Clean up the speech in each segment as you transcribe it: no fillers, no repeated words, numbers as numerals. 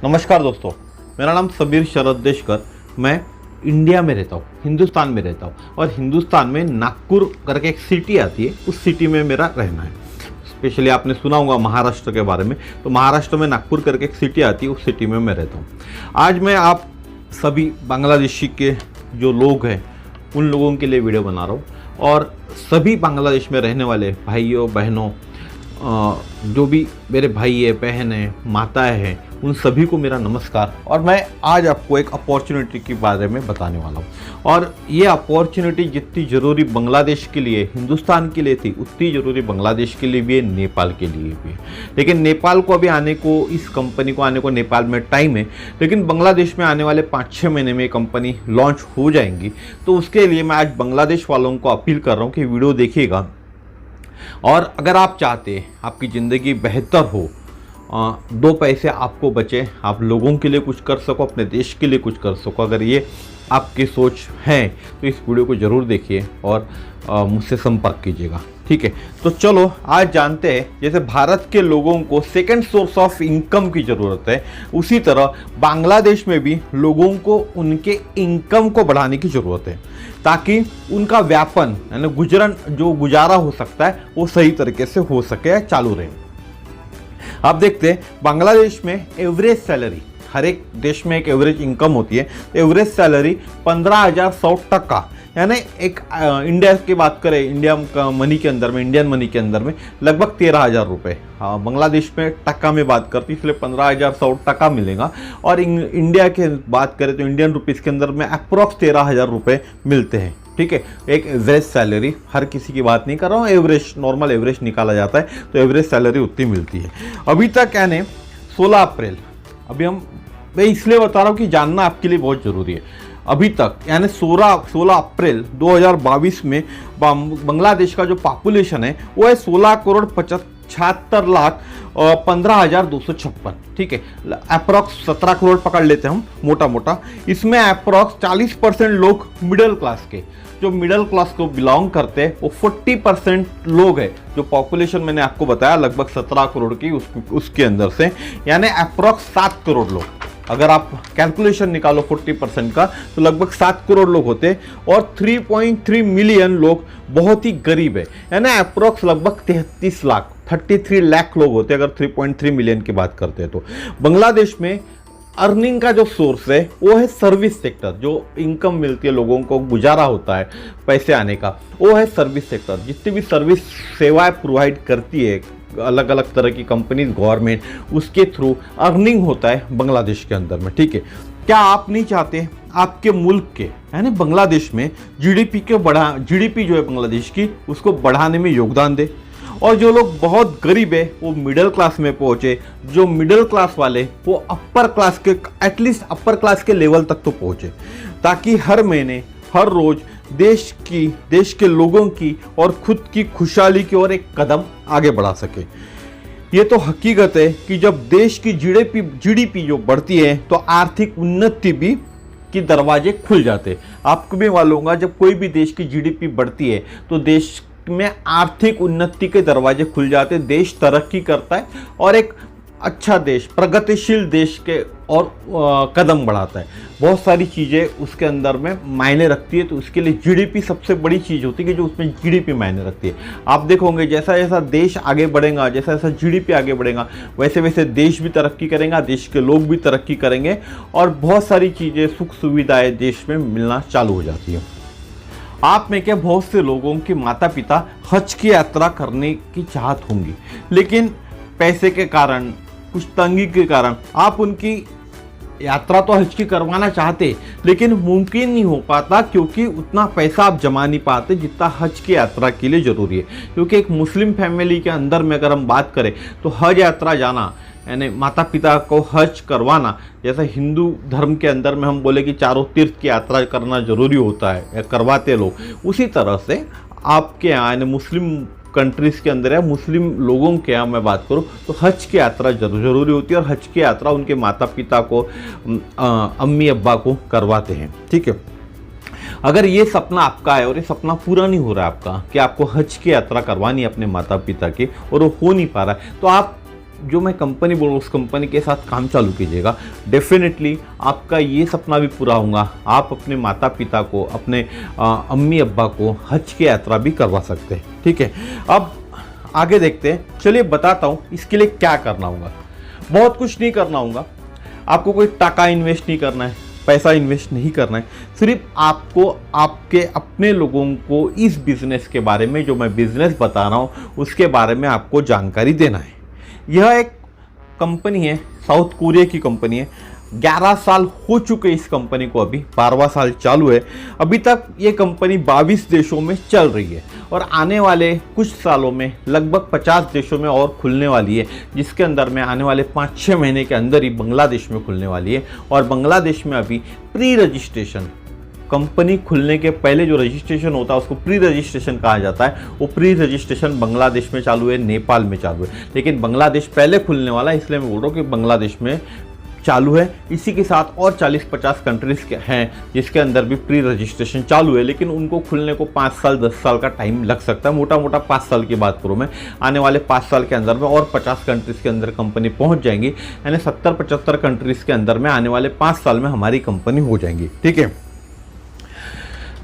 नमस्कार दोस्तों, मेरा नाम सबीर शरद देशकर। मैं इंडिया में रहता हूँ, हिंदुस्तान में रहता हूँ और हिंदुस्तान में नागपुर करके एक सिटी आती है, उस सिटी में मेरा रहना है। स्पेशली आपने सुना होगा महाराष्ट्र के बारे में, तो महाराष्ट्र में नागपुर करके एक सिटी आती है, उस सिटी में मैं रहता हूँ। आज मैं आप सभी बांग्लादेशी के जो लोग हैं उन लोगों के लिए वीडियो बना रहा हूँ और सभी बांग्लादेश में रहने वाले भाइयों बहनों, जो भी मेरे भाई है, बहन है, माताएं हैं, उन सभी को मेरा नमस्कार। और मैं आज आपको एक अपॉर्चुनिटी के बारे में बताने वाला हूँ और ये अपॉर्चुनिटी जितनी ज़रूरी बांग्लादेश के लिए, हिंदुस्तान के लिए थी, उतनी ज़रूरी बांग्लादेश के लिए भी है, नेपाल के लिए भी है। लेकिन नेपाल को अभी आने को, इस कंपनी को आने को नेपाल में टाइम है, लेकिन बांग्लादेश में आने वाले 5-6 महीने में कंपनी लॉन्च हो जाएंगी। तो उसके लिए मैं आज बांग्लादेश वालों को अपील कर रहा हूँ कि वीडियो देखिएगा और अगर आप चाहते हैं आपकी ज़िंदगी बेहतर हो, 2 पैसे आपको बचे, आप लोगों के लिए कुछ कर सको, अपने देश के लिए कुछ कर सको, अगर ये आपकी सोच है तो इस वीडियो को ज़रूर देखिए और मुझसे संपर्क कीजिएगा। ठीक है, तो चलो आज जानते हैं। जैसे भारत के लोगों को सेकंड सोर्स ऑफ इनकम की ज़रूरत है, उसी तरह बांग्लादेश में भी लोगों को उनके इनकम को बढ़ाने की ज़रूरत है, ताकि उनका व्यापन यानी गुजारा हो सकता है वो सही तरीके से हो सके या चालू रहे। आप देखते हैं बांग्लादेश में एवरेज सैलरी, हर एक देश में एक एवरेज इनकम होती है। एवरेज सैलरी 15,100 टका, यानी एक इंडिया की बात करें, इंडियन मनी के अंदर में लगभग 13,000 रुपये। हाँ, बांग्लादेश में टका में बात करती, इसलिए 15,100 टका मिलेगा। और इंडिया की बात करें तो इंडियन रुपीज़ के अंदर में अप्रॉक्स 13,000 रुपये मिलते हैं। ठीक है, एक एवरेज सैलरी, हर किसी की बात नहीं कर रहा हूँ, एवरेज, नॉर्मल एवरेज निकाला जाता है तो एवरेज सैलरी उतनी मिलती है। अभी तक यानी 16 अप्रैल, अभी मैं इसलिए बता रहा हूँ कि जानना आपके लिए बहुत ज़रूरी है। अभी तक यानी 16 अप्रैल 2022 में बांग्लादेश का जो पॉपुलेशन है वो है 16,76,15,256। ठीक है, अप्रॉक्स 17 करोड़ पकड़ लेते हैं हम मोटा मोटा। इसमें अप्रॉक्स 40% लोग मिडिल क्लास के, जो मिडिल क्लास को बिलोंग करते हैं, वो 40% लोग हैं। जो पॉपुलेशन मैंने आपको बताया लगभग 17 करोड़ की, उसके अंदर से यानी अप्रॉक्स 7 करोड़ लोग, अगर आप कैलकुलेशन निकालो 40% का तो लगभग 7 करोड़ लोग होते हैं। और 3.3 मिलियन लोग बहुत ही गरीब है, यानी अप्रॉक्स लगभग 33 लाख लोग होते हैं अगर 3.3 मिलियन की बात करते हैं। तो बांग्लादेश में अर्निंग का जो सोर्स है वो है सर्विस सेक्टर, जो इनकम मिलती है लोगों को, गुजारा होता है पैसे आने का, वो है सर्विस सेक्टर। जितनी भी सर्विस सेवाएं प्रोवाइड करती है अलग अलग तरह की कंपनीज, गवर्नमेंट, उसके थ्रू अर्निंग होता है बांग्लादेश के अंदर में। ठीक है, क्या आप नहीं चाहते आपके मुल्क के यानी बांग्लादेश में जीडीपी जो है बांग्लादेश की, उसको बढ़ाने में योगदान दे? और जो लोग बहुत गरीब है वो मिडिल क्लास में पहुंचे, जो मिडिल क्लास वाले वो अपर क्लास के, एटलीस्ट अपर क्लास के लेवल तक तो पहुंचे, ताकि हर महीने, हर रोज देश के लोगों की और खुद की खुशहाली की ओर एक कदम आगे बढ़ा सके। ये तो हकीकत है कि जब देश की जीडीपी जो बढ़ती है तो आर्थिक उन्नति भी के दरवाजे खुल जाते। आपको भी मालूम होगा, जब कोई भी देश की जीडीपी बढ़ती है तो देश में आर्थिक उन्नति के दरवाजे खुल जाते, देश तरक्की करता है और एक अच्छा देश, प्रगतिशील देश के और कदम बढ़ाता है। बहुत सारी चीज़ें उसके अंदर में मायने रखती है, तो उसके लिए जीडीपी सबसे बड़ी चीज़ होती है कि जो उसमें जीडीपी मायने रखती है। आप देखोगे जैसा जैसा देश आगे बढ़ेगा, जैसा जैसा जीडीपी आगे बढ़ेगा, वैसे वैसे देश भी तरक्की करेगा, देश के लोग भी तरक्की करेंगे और बहुत सारी चीज़ें, सुख सुविधाएँ देश में मिलना चालू हो जाती है। आप में क्या बहुत से लोगों के माता पिता हज की यात्रा करने की चाहत होंगी, लेकिन पैसे के कारण, कुछ तंगी के कारण आप उनकी यात्रा तो हज की करवाना चाहते, लेकिन मुमकिन नहीं हो पाता क्योंकि उतना पैसा आप जमा नहीं पाते जितना हज की यात्रा के लिए ज़रूरी है। क्योंकि एक मुस्लिम फैमिली के अंदर में अगर हम बात करें तो हज यात्रा जाना यानी माता पिता को हज करवाना, जैसा हिंदू धर्म के अंदर में हम बोले कि चारों तीर्थ की यात्रा करना ज़रूरी होता है या करवाते लोग, उसी तरह से आपके यहाँ यानी मुस्लिम कंट्रीज़ के अंदर है, मुस्लिम लोगों के यहाँ मैं बात करूँ तो हज की यात्रा ज़रूरी होती है और हज की यात्रा उनके माता पिता को, अम्मी अब्बा को करवाते हैं। ठीक है, अगर ये सपना आपका है और ये सपना पूरा नहीं हो रहा है आपका कि आपको हज की यात्रा करवानी है अपने माता पिता की और वो हो नहीं पा रहा है, तो आप जो मैं कंपनी बोल रहा हूँ उस कंपनी के साथ काम चालू कीजिएगा, डेफिनेटली आपका ये सपना भी पूरा होगा। आप अपने माता पिता को, अपने अम्मी अब्बा को हज की यात्रा भी करवा सकते हैं। ठीक है, अब आगे देखते हैं। चलिए बताता हूँ इसके लिए क्या करना होगा। बहुत कुछ नहीं करना होगा, आपको कोई टाका इन्वेस्ट नहीं करना है, पैसा इन्वेस्ट नहीं करना है। सिर्फ आपको आपके अपने लोगों को इस बिज़नेस के बारे में, जो मैं बिज़नेस बता रहा हूँ उसके बारे में आपको जानकारी देना है। यह एक कंपनी है, साउथ कोरिया की कंपनी है। 11 साल हो चुके इस कंपनी को, अभी 12वां साल चालू है। अभी तक ये कंपनी 22 देशों में चल रही है और आने वाले कुछ सालों में लगभग 50 देशों में और खुलने वाली है, जिसके अंदर में आने वाले 5-6 महीने के अंदर ही बांग्लादेश में खुलने वाली है। और बांग्लादेश में अभी प्री रजिस्ट्रेशन, कंपनी खुलने के पहले जो रजिस्ट्रेशन होता है उसको प्री रजिस्ट्रेशन कहा जाता है, वो प्री रजिस्ट्रेशन बांग्लादेश में चालू है, नेपाल में चालू है। लेकिन बांग्लादेश पहले खुलने वाला है, इसलिए मैं बोल रहा हूँ कि बांग्लादेश में चालू है। इसी के साथ और 40-50 कंट्रीज़ के हैं जिसके अंदर भी प्री रजिस्ट्रेशन चालू है, लेकिन उनको खुलने को 5 साल 10 साल का टाइम लग सकता है। मोटा मोटा 5 साल की बात करूँ मैं, आने वाले 5 साल के अंदर में और 50 कंट्रीज़ के अंदर कंपनी पहुंच जाएंगी, यानी 70-75 कंट्रीज़ के अंदर में आने वाले 5 साल में हमारी कंपनी हो जाएंगी। ठीक है,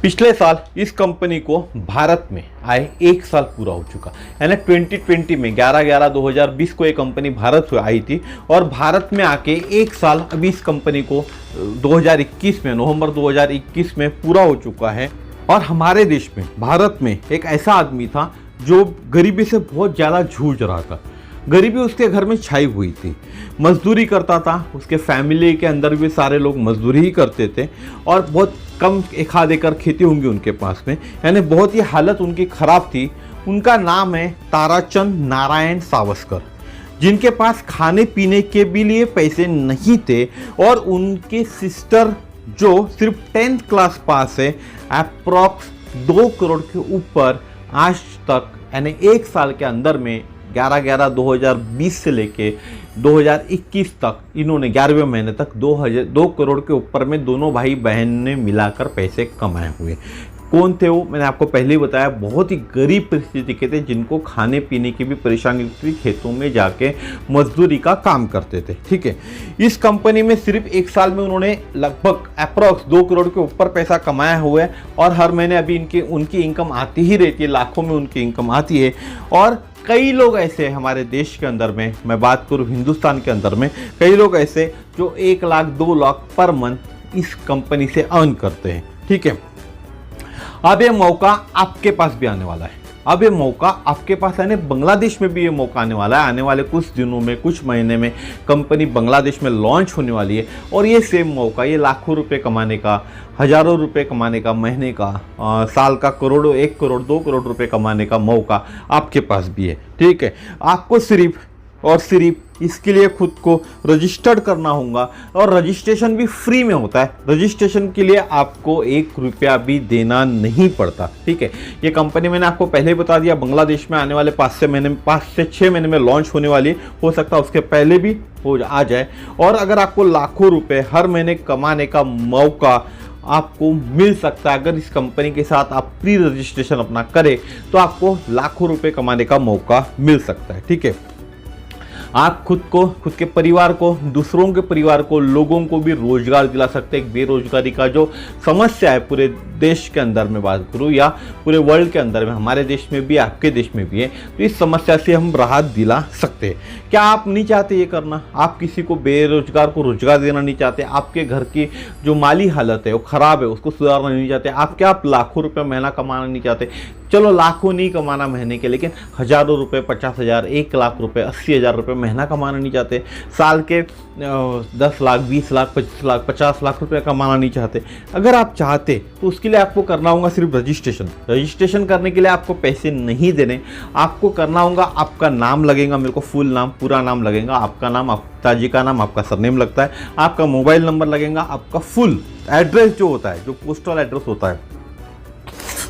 पिछले साल इस कंपनी को भारत में आए 1 साल पूरा हो चुका, यानी 2020 में 11/11/2020 को ये कंपनी भारत में आई थी और भारत में आके 1 साल अभी इस कंपनी को 2021 में, नवंबर 2021 में पूरा हो चुका है। और हमारे देश में, भारत में एक ऐसा आदमी था जो गरीबी से बहुत ज़्यादा जूझ रहा था। गरीबी उसके घर में छाई हुई थी, मजदूरी करता था, उसके फैमिली के अंदर भी सारे लोग मजदूरी ही करते थे और बहुत कम एक आध एकड़ खेती होंगी उनके पास में, यानी बहुत ही हालत उनकी ख़राब थी। उनका नाम है ताराचंद नारायण सावस्कर, जिनके पास खाने पीने के भी लिए पैसे नहीं थे और उनके सिस्टर जो सिर्फ 10th क्लास पास है, अप्रॉक्स 2 करोड़ के ऊपर आज तक, यानी 1 साल के अंदर में 11/11/2020 से लेके 2021 तक इन्होंने 11वें महीने तक 2 करोड़ के ऊपर में दोनों भाई बहन ने मिलाकर पैसे कमाए हुए। कौन थे वो? मैंने आपको पहले ही बताया, बहुत ही गरीब परिस्थिति के थे, जिनको खाने पीने की भी परेशानी थी, खेतों में जाके मजदूरी का काम करते थे। ठीक है, इस कंपनी में सिर्फ 1 साल में उन्होंने लगभग अप्रॉक्स 2 करोड़ के ऊपर पैसा कमाया हुआ है और हर महीने अभी उनकी इनकम आती ही रहती है, लाखों में उनकी इनकम आती है। और कई लोग ऐसे हमारे देश के अंदर में, मैं बात करूँ हिंदुस्तान के अंदर में, कई लोग ऐसे जो 1 लाख 2 लाख पर मंथ इस कंपनी से अर्न करते हैं। ठीक है, अब ये मौका आपके पास भी आने वाला है। अब ये मौका आपके पास है, बांग्लादेश में भी ये मौका आने वाला है। आने वाले कुछ दिनों में, कुछ महीने में कंपनी बांग्लादेश में लॉन्च होने वाली है और ये सेम मौका, ये लाखों रुपए कमाने का, हज़ारों रुपए कमाने का, महीने का, साल का करोड़ों, 1 करोड़ 2 करोड़ रुपए कमाने का मौका आपके पास भी है। ठीक है, आपको सिर्फ और सिर्फ इसके लिए खुद को रजिस्टर्ड करना होगा और रजिस्ट्रेशन भी फ्री में होता है। रजिस्ट्रेशन के लिए आपको 1 रुपया भी देना नहीं पड़ता। ठीक है, ये कंपनी मैंने आपको पहले ही बता दिया, बांग्लादेश में आने वाले 5 से 6 महीने में लॉन्च होने वाली है। हो सकता है उसके पहले भी आ जाए। और अगर आपको लाखों रुपए हर महीने कमाने का मौका आपको मिल सकता है, अगर इस कंपनी के साथ आप प्री रजिस्ट्रेशन अपना करें तो आपको लाखों रुपए कमाने का मौका मिल सकता है। ठीक है, आप खुद को, खुद के परिवार को, दूसरों के परिवार को, लोगों को भी रोजगार दिला सकते हैं। बेरोजगारी का जो समस्या है पूरे देश के अंदर में बात करूँ या पूरे वर्ल्ड के अंदर में, हमारे देश में भी, आपके देश में भी है, तो इस समस्या से हम राहत दिला सकते हैं। क्या आप नहीं चाहते ये करना? आप किसी को बेरोजगार को रोजगार देना नहीं चाहते? आपके घर की जो माली हालत है वो ख़राब है, उसको सुधारना नहीं चाहते? आप लाखों रुपये महीना कमाना नहीं चाहते? चलो लाखों नहीं कमाना महीने के, लेकिन हज़ारों रुपये, 50,000, 1 लाख रुपये, 80,000 रुपये महीना कमाना नहीं चाहते? साल के 10 लाख, 20 लाख, 25 लाख, 50 लाख रुपये कमाना नहीं चाहते? अगर आप चाहते तो उसके लिए आपको करना होगा सिर्फ रजिस्ट्रेशन। रजिस्ट्रेशन करने के लिए आपको पैसे नहीं देने, आपको करना होगा, आपका नाम लगेगा, मेरे को फुल नाम, पूरा नाम लगेगा, आपका नाम, आप पिताजी का नाम, आपका सरनेम लगता है, आपका मोबाइल नंबर लगेगा, आपका फुल एड्रेस जो होता है, जो पोस्टल एड्रेस होता है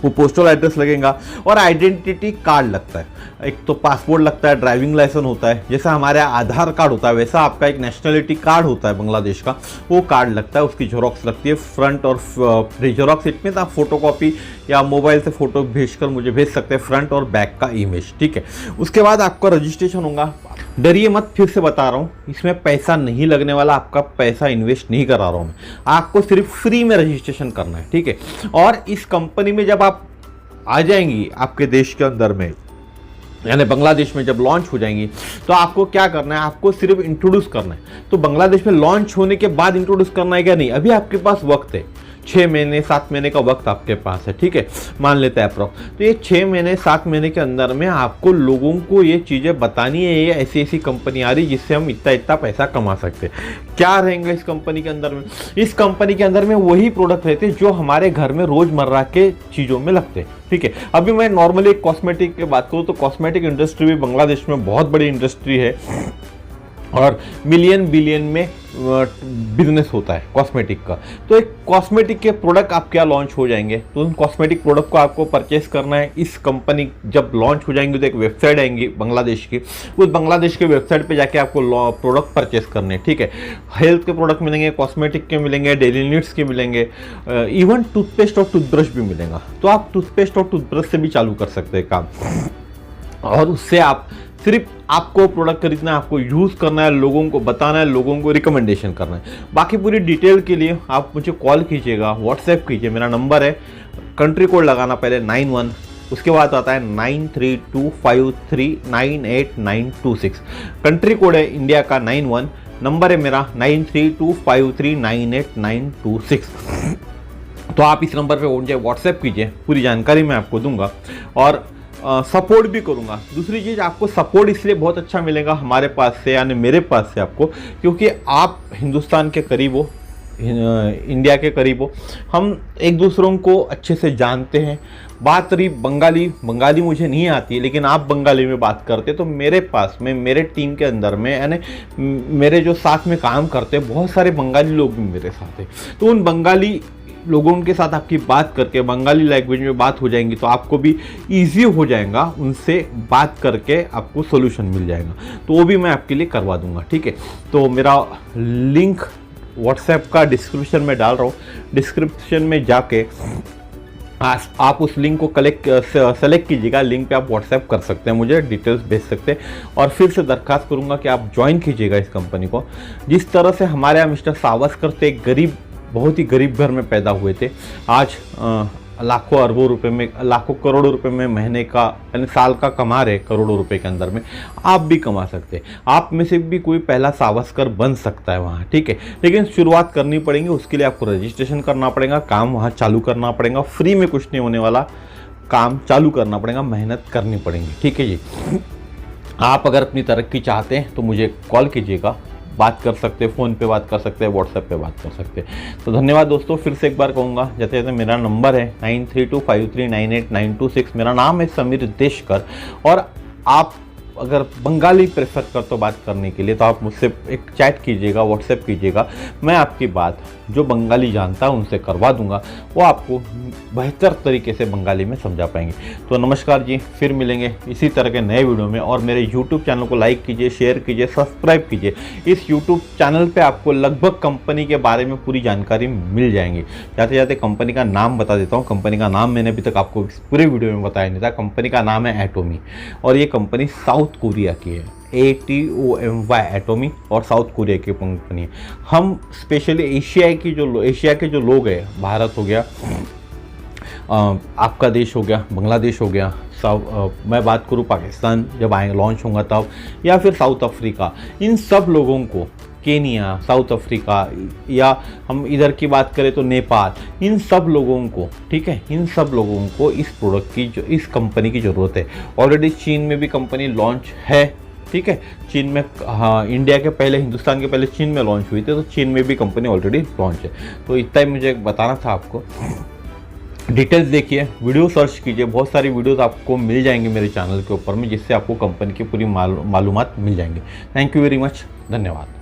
वो पोस्टल एड्रेस लगेगा और आइडेंटिटी कार्ड लगता है। एक तो पासपोर्ट लगता है, ड्राइविंग लाइसेंस होता है, जैसा हमारे आधार कार्ड होता है वैसा आपका एक नेशनलिटी कार्ड होता है बांग्लादेश का, वो कार्ड लगता है, उसकी जेरोक्स लगती है फ्रंट और जेरोक्स इट में आप फोटोकॉपी या मोबाइल से फ़ोटो भेजकर मुझे भेज सकते हैं, फ्रंट और बैक का इमेज, ठीक है। उसके बाद आपका रजिस्ट्रेशन होगा। डरिए मत, फिर से बता रहा हूँ, इसमें पैसा नहीं लगने वाला, आपका पैसा इन्वेस्ट नहीं करा रहा हूँ मैं, आपको सिर्फ फ्री में रजिस्ट्रेशन करना है, ठीक है। और इस कंपनी में जब आप आ जाएंगी आपके देश के अंदर में, यानी बांग्लादेश में जब लॉन्च हो जाएंगी, तो आपको क्या करना है, आपको सिर्फ इंट्रोड्यूस करना है। तो बांग्लादेश में लॉन्च होने के बाद इंट्रोड्यूस करना है क्या, नहीं, अभी आपके पास वक्त है, 6 महीने 7 महीने का वक्त आपके पास है, ठीक है, मान लेते हैं अप्रोक्स। तो ये 6 महीने 7 महीने के अंदर में आपको लोगों को ये चीज़ें बतानी है, ये ऐसी ऐसी कंपनी आ रही जिससे हम इतना इतना पैसा कमा सकते हैं। क्या रहेंगे इस कंपनी के अंदर में, इस कंपनी के अंदर में वही प्रोडक्ट रहते हैं जो हमारे घर में रोज़मर्रा के चीज़ों में लगते हैं, ठीक है। अभी मैं नॉर्मली कॉस्मेटिक की बात करूँ तो कॉस्मेटिक इंडस्ट्री भी बांग्लादेश में बहुत बड़ी इंडस्ट्री है और मिलियन बिलियन में बिजनेस होता है कॉस्मेटिक का। तो एक कॉस्मेटिक के प्रोडक्ट आप क्या लॉन्च हो जाएंगे, तो उन कॉस्मेटिक प्रोडक्ट को आपको परचेस करना है। इस कंपनी जब लॉन्च हो जाएंगे तो एक वेबसाइट आएंगी बांग्लादेश की, उस बांग्लादेश के वेबसाइट पे जाके आपको प्रोडक्ट परचेस करने हैं, ठीक है। हेल्थ के प्रोडक्ट मिलेंगे, कॉस्मेटिक के मिलेंगे, डेली नीड्स के मिलेंगे, इवन टूथपेस्ट और टूथब्रश भी मिलेगा। तो आप टूथपेस्ट और टूथब्रश से भी चालू कर सकते हैं काम, और उससे आप सिर्फ आपको प्रोडक्ट खरीदना है, आपको यूज़ करना है, लोगों को बताना है, लोगों को रिकमेंडेशन करना है। बाकी पूरी डिटेल के लिए आप मुझे कॉल कीजिएगा, व्हाट्सएप कीजिए, मेरा नंबर है, कंट्री कोड लगाना पहले 91, उसके बाद आता है 9325398926, कंट्री कोड है इंडिया का 91, नंबर है मेरा 9325398926। तो आप इस नंबर पे मुझे व्हाट्सएप कीजिए, पूरी जानकारी मैं आपको दूंगा और सपोर्ट भी करूंगा। दूसरी चीज़, आपको सपोर्ट इसलिए बहुत अच्छा मिलेगा हमारे पास से, यानी मेरे पास से आपको, क्योंकि आप हिंदुस्तान के करीब हो, इंडिया के करीब हो, हम एक दूसरों को अच्छे से जानते हैं। बात रही बंगाली मुझे नहीं आती है, लेकिन आप बंगाली में बात करते तो मेरे पास में, मेरे टीम के अंदर में, यानी मेरे जो साथ में काम करते हैं बहुत सारे बंगाली लोग भी मेरे साथ हैं। तो उन बंगाली लोगों के साथ आपकी बात करके बंगाली लैंग्वेज में बात हो जाएंगी तो आपको भी इजी हो जाएगा, उनसे बात करके आपको सोल्यूशन मिल जाएगा। तो वो भी मैं आपके लिए करवा दूंगा, ठीक है। तो मेरा लिंक व्हाट्सएप का डिस्क्रिप्शन में डाल रहा हूँ, डिस्क्रिप्शन में जाके आप उस लिंक को सेलेक्ट कीजिएगा, लिंक पे आप व्हाट्सएप कर सकते हैं, मुझे डिटेल्स भेज सकते हैं। और फिर से दरख्वास्त करूँगा कि आप ज्वाइन कीजिएगा इस कंपनी को। जिस तरह से हमारे यहाँ मिस्टर सावस्कर थे, एक गरीब, बहुत ही गरीब घर में पैदा हुए थे, आज लाखों अरबों रुपए में, लाखों करोड़ों रुपए में महीने का यानी साल का कमा रहे, करोड़ों रुपए के अंदर में आप भी कमा सकते हैं। आप में से भी कोई पहला सावस्कर बन सकता है वहाँ, ठीक है। लेकिन शुरुआत करनी पड़ेगी, उसके लिए आपको रजिस्ट्रेशन करना पड़ेगा, काम वहाँ चालू करना पड़ेगा, फ्री में कुछ नहीं होने वाला, काम चालू करना पड़ेगा, मेहनत करनी पड़ेगी, ठीक है जी। आप अगर अपनी तरक्की चाहते हैं तो मुझे कॉल कीजिएगा, बात कर सकते हैं, फ़ोन पे बात कर सकते हैं, व्हाट्सएप पे बात कर सकते हैं। तो धन्यवाद दोस्तों, फिर से एक बार कहूँगा, जैसे जैसे मेरा नंबर है 9325398926, मेरा नाम है समीर देशकर। और आप अगर बंगाली प्रेफर कर तो बात करने के लिए, तो आप मुझसे एक चैट कीजिएगा, व्हाट्सएप कीजिएगा, मैं आपकी बात जो बंगाली जानता है उनसे करवा दूंगा, वो आपको बेहतर तरीके से बंगाली में समझा पाएंगे। तो नमस्कार जी, फिर मिलेंगे इसी तरह के नए वीडियो में। और मेरे यूट्यूब चैनल को लाइक कीजिए, शेयर कीजिए, सब्सक्राइब कीजिए। इस यूट्यूब चैनल पे आपको लगभग कंपनी के बारे में पूरी जानकारी मिल जाएंगी। जाते जाते कंपनी का नाम बता देता हूँ, कंपनी का नाम मैंने अभी तक आपको पूरे वीडियो में बताया नहीं था। कंपनी का नाम है एटोमी, और ये कंपनी साउथ कोरिया की है, ATOMY एटोमी, और साउथ कोरिया की कंपनी है। हम स्पेशली एशिया के जो लोग हैं, भारत हो गया, आपका देश हो गया, बांग्लादेश हो गया, मैं बात करूँ पाकिस्तान जब आए लॉन्च होगा तब, या फिर साउथ अफ्रीका, इन सब लोगों को, केनिया, साउथ अफ्रीका, या हम इधर की बात करें तो नेपाल, इन सब लोगों को, ठीक है, इन सब लोगों को इस प्रोडक्ट की, जो इस कंपनी की ज़रूरत है। ऑलरेडी चीन में भी कंपनी लॉन्च है, ठीक है, चीन में, हाँ, इंडिया के पहले, हिंदुस्तान के पहले चीन में लॉन्च हुई थी, तो चीन में भी कंपनी ऑलरेडी लॉन्च है। तो इतना ही मुझे बताना था आपको। डिटेल्स देखिए, वीडियो सर्च कीजिए, बहुत सारी वीडियोस आपको मिल जाएंगे मेरे चैनल के ऊपर में, जिससे आपको कंपनी की पूरी मालूमात मिल जाएंगी। थैंक यू वेरी मच, धन्यवाद।